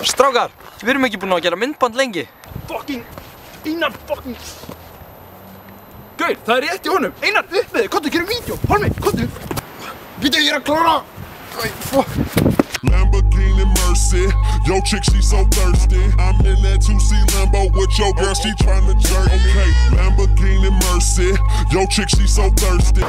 Strákar, við erum ekki búin að gera myndband lengi. Fucking Einar fucking Gaur, það rétt í honum. Einar, upp með þig, komdu, gerum vídeo. Pálmi, komdu. Vídeó, ég að klára. Lamborghini Mercy, yo chick she so thirsty. I'm in that 2C Lambo with your girl, she tryna jerk me. Okay, Lamborghini Mercy, yo chick she so thirsty.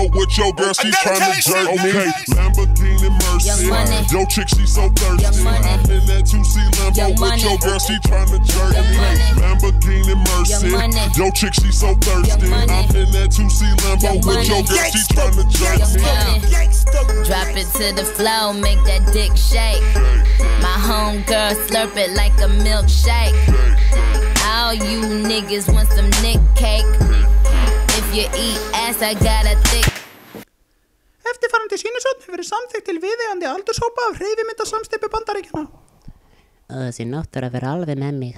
With your girl, she tryna jerk me. Okay, Lamborghini Mercy, yo chick she so thirsty. I'm in that 2C Lambo with your girl, she tryna jerk me. Lamborghini Mercy, yo chick she so thirsty. I'm in that 2C Lambo with your girl, she tryna jerk me. Drop it to the floor, make that dick shake. My homegirl slurp it like a milkshake. All you niggas want some nick cake. If you eat ass, I got a thick. Eftirfarandi sýnishorn hefur verið samþykkt til viðeigandi aldurshópa af hreyfimyndasamsteypu Bandaríkjanna. Þessi nóttur að vera alveg með mig.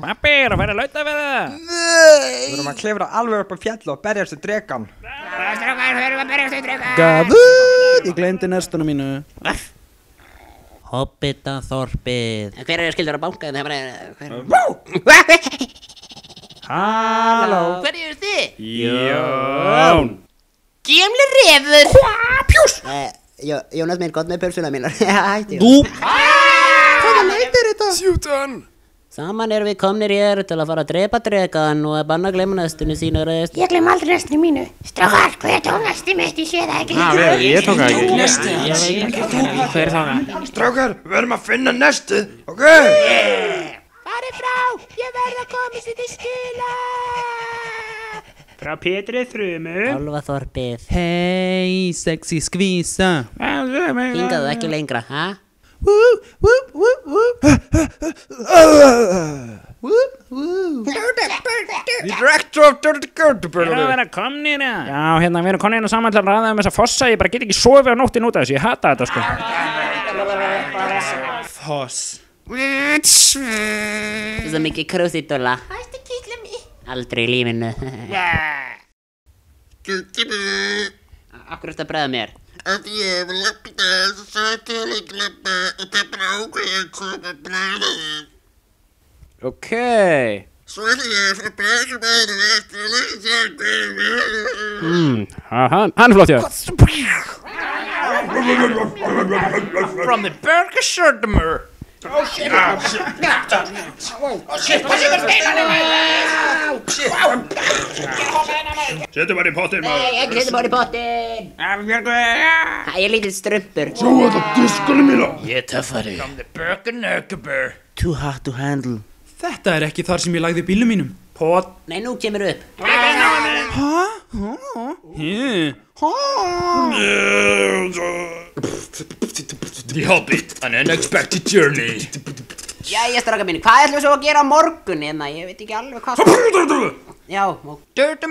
Pappi, er að fara að lauta við það? Nei! Við erum að klifra alveg upp á fjall og berjast við drekan. Strákar, við erum að berjast við drekan. Gafur, ég gleymdi nestunum mínu. Hobbitaþorpið. Hver skildur að banka þetta? Halló. Hver eru þið? Jón. Gemli refur. Pjús. Jónas minn, gott með pulsuna mínar. Hætti. Hvaða leitir þetta? Sjútan! Saman erum við komnir hér til að fara að drepa drekan og að banna gleyma nestinu sínu rest. Ég gleym aldrei nestinu mínu. Strákar, hver tók nesti mitt? Ég sé það ekki. Ég tók það ekki. Nesti. Hver tók það? Strákar, við erum að finna nestið, ok? Farið frá, ég verð að komast til skila. Frá Pétri Þrumu. Álfaþorpið. Hei, sexy skvísa. Hingaðu ekki lengra, ha? Director of Dirty Girl. Ég er að vera komnir, ja. Já, hérna, við erum komnir saman til að ræða þessa fossa. Ég bara get ekki sofið á nóttin út af þessu. Ég hata þetta, sko. Foss. Þú svo mikið krúsítóla. Hættu að kíkla mig. Aldrei í lífinu. Akkur ertu að bregða mér? Að ég hef lappið þess og svo til að klappa og það bara ákveði að koma bræða þig. Ok. Svo er ég frá bækjumæður eftir að leysa hverju. Hann er flott, já. From the Berkshire. Oh shit! Settu bara í pottin, Nei, ekki setja bara í pottin. Það er lítið strumpur. Sjá þetta diskanu mína! Ég töffari. From the Berkshire. Too hard to handle. Þetta er ekki þar sem ég lagði bílum mínum. Pot. Nei, nú kemur upp. The Hobbit, an unexpected journey. Jæja, strákar mínir, hvað ætlum við svo að gera á morgun? Ég veit ekki alveg hvað. Já, Dirty